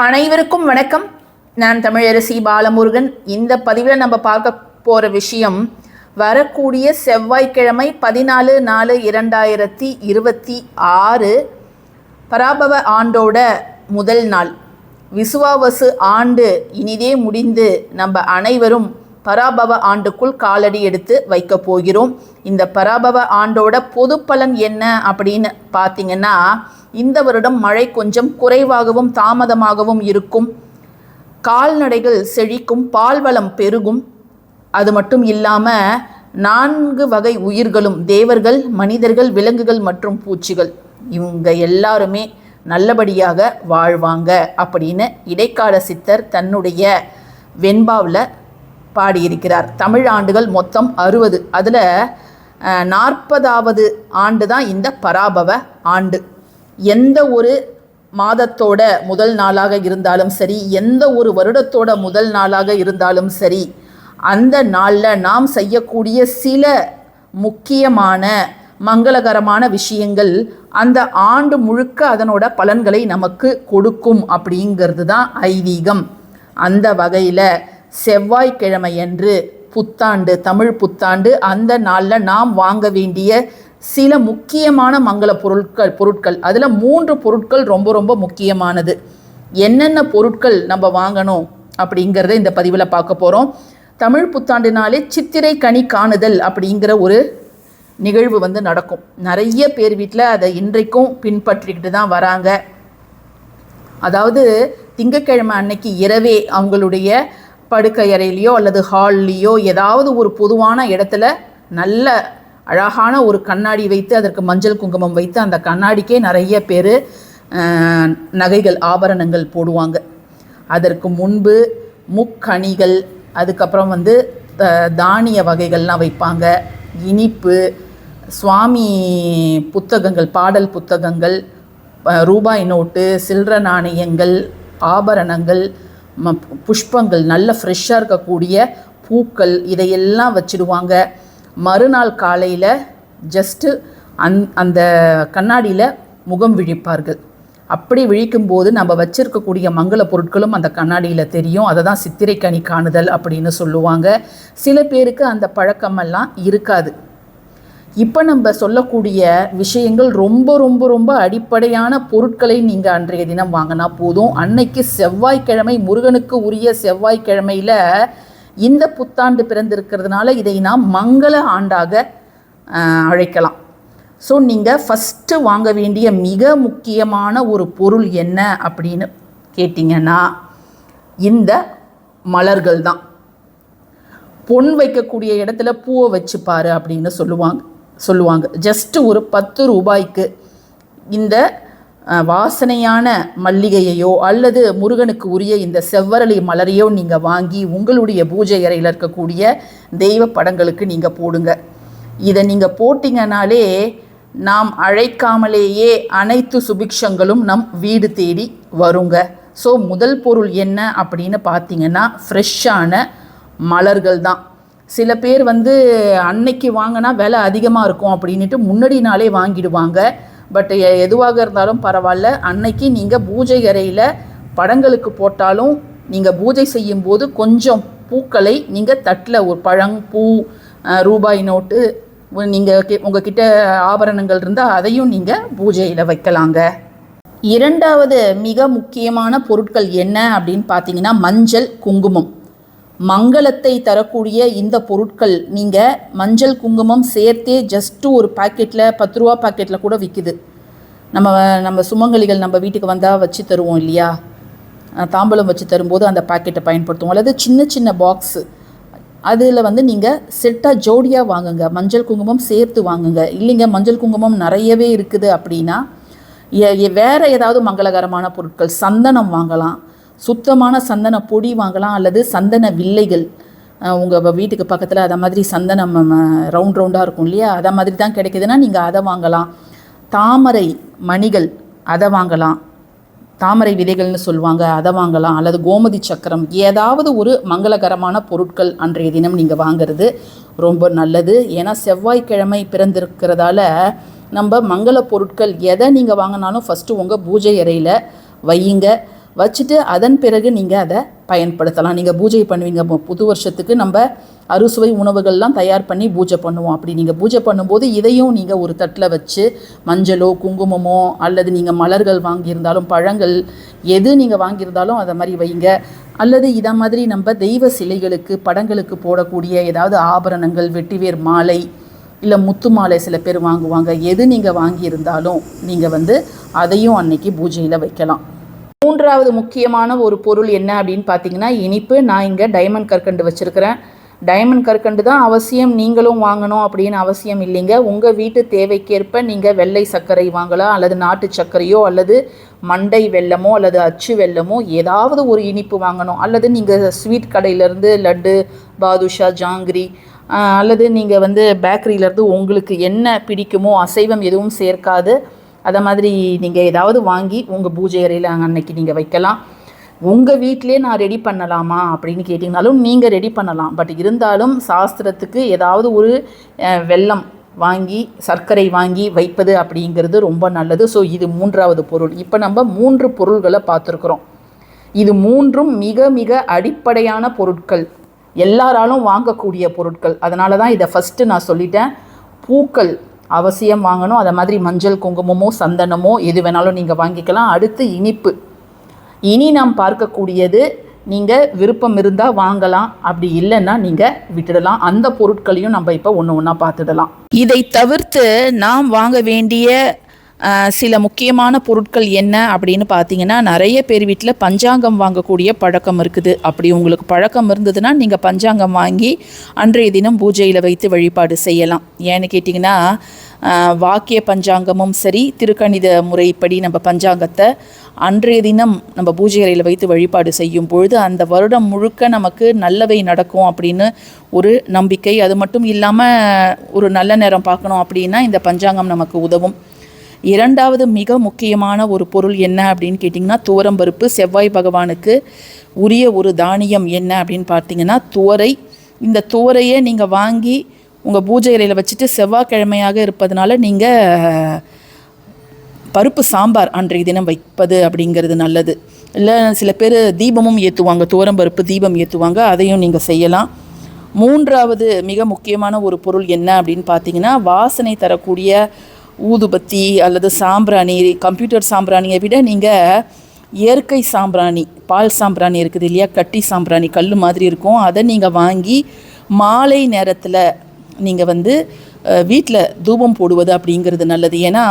அனைவருக்கும் வணக்கம். நான் தமிழரசி பாலமுருகன். இந்த பதிவில் நம்ம பார்க்க போகிற விஷயம் வரக்கூடிய செவ்வாய்க்கிழமை 14/4/2026 பராபவ ஆண்டோட முதல் நாள். விசுவாவசு ஆண்டு இனிதே முடிந்து நம்ம அனைவரும் பராபவ ஆண்டுக்குள் காலடி எடுத்து வைக்க போகிறோம். இந்த பராபவ ஆண்டோட பொது பலன் என்ன அப்படின்னு பார்த்தீங்கன்னா, இந்த வருடம் மழை கொஞ்சம் குறைவாகவும் தாமதமாகவும் இருக்கும். கால்நடைகள் செழிக்கும், பால்வளம் பெருகும். அது மட்டும் இல்லாமல் 4 வகை உயிர்களும், தேவர்கள், மனிதர்கள், விலங்குகள் மற்றும் பூச்சிகள், இவங்க எல்லாருமே நல்லபடியாக வாழ்வாங்க அப்படின்னு இடைக்கால சித்தர் தன்னுடைய வெண்பாவில் பாடியிருக்கிறார். தமிழ் ஆண்டுகள் மொத்தம் 60. அதில் 40வது ஆண்டு தான் இந்த பராபவ ஆண்டு. எந்த ஒரு மாதத்தோட முதல் நாளாக இருந்தாலும் சரி, எந்த ஒரு வருடத்தோட முதல் நாளாக இருந்தாலும் சரி, அந்த நாளில் நாம் செய்யக்கூடிய சில முக்கியமான மங்களகரமான விஷயங்கள் அந்த ஆண்டு முழுக்க அதனோட பலன்களை நமக்கு கொடுக்கும் அப்படிங்கிறது தான் ஐதீகம். அந்த வகையில் செவ்வாய்க்கிழமையன்று புத்தாண்டு, தமிழ் புத்தாண்டு, அந்த நாளில் நாம் வாங்க வேண்டிய சில முக்கியமான மங்கள பொருட்கள் அதில் 3 பொருட்கள் ரொம்ப ரொம்ப முக்கியமானது. என்னென்ன பொருட்கள் நம்ம வாங்கணும் அப்படிங்கிறத இந்த பதிவில் பார்க்க போகிறோம். தமிழ் புத்தாண்டினாலே சித்திரை கனி காணுதல் அப்படிங்கிற ஒரு நிகழ்வு நடக்கும். நிறைய பேர் வீட்டில் அதை இன்றைக்கும் பின்பற்றிக்கிட்டு தான் வராங்க. அதாவது திங்கட்கிழமை அன்னைக்கு இரவே அவங்களுடைய படுக்கை அறையிலையோ அல்லது ஹால்லையோ ஏதாவது ஒரு பொதுவான இடத்துல நல்ல அழகான ஒரு கண்ணாடி வைத்து அதற்கு மஞ்சள் குங்குமம் வைத்து அந்த கண்ணாடிக்கே நிறைய பேர் நகைகள், ஆபரணங்கள் போடுவாங்க. அதற்கு முன்பு முக்கணிகள், அதுக்கப்புறம் தானிய வகைகள்லாம் வைப்பாங்க. இனிப்பு, சுவாமி புத்தகங்கள், பாடல் புத்தகங்கள், ரூபாய் நோட்டு, சில்லற நாணயங்கள், ஆபரணங்கள், புஷ்பங்கள், நல்ல ஃப்ரெஷ்ஷாக இருக்கக்கூடிய பூக்கள், இதையெல்லாம் வச்சுடுவாங்க. மறுநாள் காலையில் ஜஸ்ட்டு அந்த கண்ணாடியில் முகம் விழிப்பார்கள். அப்படி விழிக்கும்போது நம்ம வச்சுருக்கக்கூடிய மங்கள பொருட்களும் அந்த கண்ணாடியில் தெரியும். அதை தான் சித்திரை கனி காணுதல் அப்படின்னு சொல்லுவாங்க. சில பேருக்கு அந்த பழக்கமெல்லாம் இருக்காது. இப்போ நம்ம சொல்லக்கூடிய விஷயங்கள் ரொம்ப ரொம்ப ரொம்ப அடிப்படையான பொருட்களை நீங்கள் அன்றைய தினம் வாங்கினா போதும். அன்னைக்கு செவ்வாய்க்கிழமை, முருகனுக்கு உரிய செவ்வாய்க்கிழமையில் இந்த புத்தாண்டு பிறந்திருக்கிறதுனால இதை நாம் மங்கள ஆண்டாக அழைக்கலாம். ஸோ நீங்கள் ஃபஸ்ட்டு வாங்க வேண்டிய மிக முக்கியமான ஒரு பொருள் என்ன அப்படின்னு கேட்டிங்கன்னா, இந்த மலர்கள் தான். பொன் வைக்கக்கூடிய இடத்துல பூவை வச்சுப்பாரு அப்படின்னு சொல்லுவாங்க. ஜஸ்ட்டு ஒரு 10 ரூபாய்க்கு இந்த வாசனையான மல்லிகையையோ அல்லது முருகனுக்கு உரிய இந்த செவ்வரளி மலரையோ நீங்கள் வாங்கி உங்களுடைய பூஜை அறையில் இருக்கக்கூடிய தெய்வ படங்களுக்கு நீங்கள் போடுங்க. இதை நீங்கள் போட்டிங்கனாலே நாம் அழைக்காமலேயே அனைத்து சுபிக்ஷங்களும் நம் வீடு தேடி வருங்க. ஸோ முதல் பொருள் என்ன அப்படின்னு பார்த்தீங்கன்னா, ஃப்ரெஷ்ஷான மலர்கள் தான். சில பேர் அன்னைக்கு வாங்கினா விலை அதிகமாக இருக்கும் அப்படின்ட்டு முன்னாடி நாளே வாங்கிடுவாங்க. பட் எதுவாக இருந்தாலும் பரவாயில்ல, அன்னைக்கு நீங்கள் பூஜை அறையில் படங்களுக்கு போட்டாலும் நீங்கள் பூஜை செய்யும்போது கொஞ்சம் பூக்களை நீங்கள் தட்டில் ஒரு பழம், பூ, ரூபாய் நோட்டு, நீங்கள் உங்ககிட்ட ஆபரணங்கள் இருந்தால் அதையும் நீங்கள் பூஜையில் வைக்கலாங்க. இரண்டாவது மிக முக்கியமான பொருட்கள் என்ன அப்படின்னு பார்த்தீங்கன்னா, மஞ்சள் குங்குமம். மங்களத்தை தரக்கூடிய இந்த பொருட்கள் நீங்கள் மஞ்சள் குங்குமம் சேர்த்தே ஜஸ்ட்டு ஒரு பாக்கெட்டில் 10 ரூபா பாக்கெட்டில் கூட விற்கிது. நம்ம சுமங்கலிகள் நம்ம வீட்டுக்கு வந்தால் வச்சு தருவோம் இல்லையா, தாம்பலம் வச்சு தரும்போது அந்த பாக்கெட்டை பயன்படுத்துவோம். அல்லது சின்ன சின்ன பாக்ஸு, அதில் நீங்கள் செட்டாக ஜோடியாக வாங்குங்க. மஞ்சள் குங்குமம் சேர்த்து வாங்குங்க. இல்லைங்க மஞ்சள் குங்குமம் நிறையவே இருக்குது அப்படின்னா வேறு ஏதாவது மங்களகரமான பொருட்கள், சந்தனம் வாங்கலாம், சுத்தமான சந்தன பொடி வாங்கலாம், அல்லது சந்தன வில்லைகள் உங்கள் வீட்டுக்கு பக்கத்தில் அதை மாதிரி சந்தனம் ரவுண்டாக இருக்கும் இல்லையா, அதை மாதிரி தான் கிடைக்குதுன்னா நீங்கள் அதை வாங்கலாம். தாமரை மணிகள் அதை வாங்கலாம், தாமரை விதைகள்னு சொல்லுவாங்க, அதை வாங்கலாம். அல்லது கோமதி சக்கரம், ஏதாவது ஒரு மங்களகரமான பொருட்கள் அன்றைய தினம் நீங்கள் வாங்கிறது ரொம்ப நல்லது. ஏன்னா செவ்வாய்க்கிழமை பிறந்திருக்கிறதால நம்ம மங்கள பொருட்கள் எதை நீங்கள் வாங்கினாலும் ஃபஸ்ட்டு உங்கள் பூஜை அறையில் வையுங்க. வச்சுட்டு அதன் பிறகு நீங்கள் அதை பயன்படுத்தலாம். நீங்கள் பூஜை பண்ணுவீங்க, புது வருஷத்துக்கு நம்ம அறுசுவை உணவுகள்லாம் தயார் பண்ணி பூஜை பண்ணுவோம். அப்படி நீங்கள் பூஜை பண்ணும்போது இதையும் நீங்கள் ஒரு தட்டில் வச்சு மஞ்சளோ குங்குமமோ அல்லது நீங்கள் மலர்கள் வாங்கியிருந்தாலும் பழங்கள் எது நீங்கள் வாங்கியிருந்தாலும் அதை மாதிரி வைங்க. அல்லது இதை மாதிரி நம்ம தெய்வ சிலைகளுக்கு படங்களுக்கு போடக்கூடிய ஏதாவது ஆபரணங்கள், வெட்டிவேர் மாலை இல்லை முத்து மாலை சில பேர் வாங்குவாங்க, எது நீங்கள் வாங்கியிருந்தாலும் நீங்கள் அதையும் அன்னைக்கு பூஜையில் வைக்கலாம். மூன்றாவது முக்கியமான ஒரு பொருள் என்ன அப்படின்னு பார்த்தீங்கன்னா இனிப்பு. நான் இங்கே டைமண்ட் கற்கண்டு வச்சுருக்கிறேன். டைமண்ட் கற்கண்டு தான் அவசியம் நீங்களும் வாங்கணும் அப்படின்னு அவசியம் இல்லைங்க. உங்கள் வீட்டு தேவைக்கேற்ப நீங்கள் வெள்ளை சர்க்கரை வாங்கலாம், அல்லது நாட்டு சர்க்கரையோ அல்லது மண்டை வெல்லமோ அல்லது அச்சு வெல்லமோ ஏதாவது ஒரு இனிப்பு வாங்கணும். அல்லது நீங்கள் ஸ்வீட் கடையிலேருந்து லட்டு, பாதுஷா, ஜாங்கிரி அல்லது நீங்கள் பேக்கரியிலேருந்து உங்களுக்கு என்ன பிடிக்குமோ அசைவம் எதுவும் சேர்க்காது அதை மாதிரி நீங்கள் ஏதாவது வாங்கி உங்கள் பூஜை அறையில் அன்னைக்கு நீங்கள் வைக்கலாம். உங்கள் வீட்டிலே நான் ரெடி பண்ணலாமா அப்படின்னு கேட்டிங்கனாலும் நீங்கள் ரெடி பண்ணலாம். பட் இருந்தாலும் சாஸ்திரத்துக்கு ஏதாவது ஒரு வெல்லம் வாங்கி சர்க்கரை வாங்கி வைப்பது அப்படிங்கிறது ரொம்ப நல்லது. ஸோ இது மூன்றாவது பொருள். இப்போ நம்ம 3 பொருள்களை பார்த்துருக்குறோம். இது 3ம் மிக மிக அடிப்படையான பொருட்கள், எல்லாராலும் வாங்கக்கூடிய பொருட்கள். அதனால தான் இதை ஃபஸ்ட்டு நான் சொல்லிட்டேன். பூக்கள் அவசியம் வாங்கணும். அதை மாதிரி மஞ்சள் குங்குமமோ சந்தனமோ எது வேணாலும் நீங்கள் வாங்கிக்கலாம். அடுத்து இனிப்பு. இனி நாம் பார்க்கக்கூடியது நீங்கள் விருப்பம் இருந்தால் வாங்கலாம், அப்படி இல்லைன்னா நீங்கள் விட்டுடலாம். அந்த பொருட்களையும் நம்ம இப்போ ஒன்று ஒன்றா பார்த்துடலாம். இதை தவிர்த்து நாம் வாங்க வேண்டிய சில முக்கியமான பொருட்கள் என்ன அப்படின்னு பார்த்தீங்கன்னா நிறைய பேர் வீட்டில் பஞ்சாங்கம் வாங்கக்கூடிய பழக்கம் இருக்குது. அப்படி உங்களுக்கு பழக்கம் இருந்ததுன்னா நீங்கள் பஞ்சாங்கம் வாங்கி அன்றைய தினம் பூஜையில் வைத்து வழிபாடு செய்யலாம். ஏன்னு கேட்டிங்கன்னா வாக்கிய பஞ்சாங்கமும் சரி, திருக்கணித முறைப்படி நம்ம பஞ்சாங்கத்தை அன்றைய தினம் நம்ம பூஜை அறையில் வைத்து வழிபாடு செய்யும் பொழுது அந்த வருடம் முழுக்க நமக்கு நல்லவை நடக்கும் அப்படின்னு ஒரு நம்பிக்கை. அது மட்டும் இல்லாமல் ஒரு நல்ல நேரம் பார்க்கணும் அப்படின்னா இந்த பஞ்சாங்கம் நமக்கு உதவும். இரண்டாவது மிக முக்கியமான ஒரு பொருள் என்ன அப்படின்னு கேட்டிங்கன்னா துவரம்பருப்பு. செவ்வாய் பகவானுக்கு உரிய ஒரு தானியம் என்ன அப்படின்னு பார்த்தீங்கன்னா துவரை. இந்த துவரையை நீங்கள் வாங்கி உங்கள் பூஜை அறையில் வச்சுட்டு செவ்வாய்க்கிழமையாக இருப்பதனால நீங்கள் பருப்பு சாம்பார் அன்றைய தினம் வைப்பது அப்படிங்கிறது நல்லது. இல்லை சில பேர் தீபமும் ஏற்றுவாங்க, துவரம்பருப்பு தீபம் ஏற்றுவாங்க, அதையும் நீங்கள் செய்யலாம். மூன்றாவது மிக முக்கியமான ஒரு பொருள் என்ன அப்படின்னு பார்த்தீங்கன்னா வாசனை தரக்கூடிய ஊதுபத்தி அல்லது சாம்பிராணி. கம்ப்யூட்டர் சாம்பிராணியை விட நீங்கள் இயற்கை சாம்பிராணி, பால் சாம்பிராணி இருக்குது இல்லையா, கட்டி சாம்பிராணி கல் மாதிரி இருக்கும், அதை நீங்கள் வாங்கி மாலை நேரத்தில் நீங்கள் வீட்டில் தூபம் போடுவது அப்படிங்கிறது நல்லது. ஏன்னா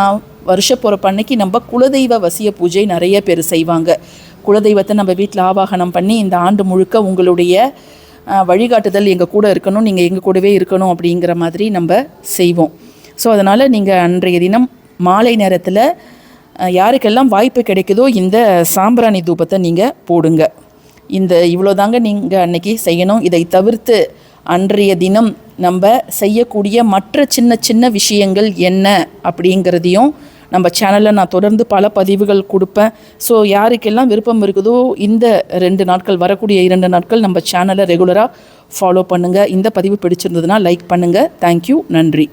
வருஷப்பொறப்பு அன்னைக்கு நம்ம குலதெய்வ வசிய பூஜை நிறைய பேர் செய்வாங்க. குலதெய்வத்தை நம்ம வீட்டில் ஆவாகனம் பண்ணி இந்த ஆண்டு முழுக்க உங்களுடைய வழிகாட்டுதல் எங்கள் கூட இருக்கணும், நீங்கள் எங்கள் கூடவே இருக்கணும் அப்படிங்கிற மாதிரி நம்ம செய்வோம். ஸோ அதனால் நீங்கள் அன்றைய தினம் மாலை நேரத்தில் யாருக்கெல்லாம் வாய்ப்பு கிடைக்குதோ இந்த சாம்பிராணி தூபத்தை நீங்கள் போடுங்க. இவ்வளோதாங்க நீங்கள் அன்றைக்கி செய்யணும். இதை தவிர்த்து அன்றைய தினம் நம்ம செய்யக்கூடிய மற்ற சின்ன சின்ன விஷயங்கள் என்ன அப்படிங்கிறதையும் நம்ம சேனலில் நான் தொடர்ந்து பல பதிவுகள் கொடுப்பேன். ஸோ யாருக்கெல்லாம் விருப்பம் இருக்குதோ இந்த 2 நாட்கள், வரக்கூடிய 2 நாட்கள் நம்ம சேனலை ரெகுலராக ஃபாலோ பண்ணுங்கள். இந்த பதிவு பிடிச்சிருந்ததுன்னா லைக் பண்ணுங்கள். தேங்க்யூ, நன்றி.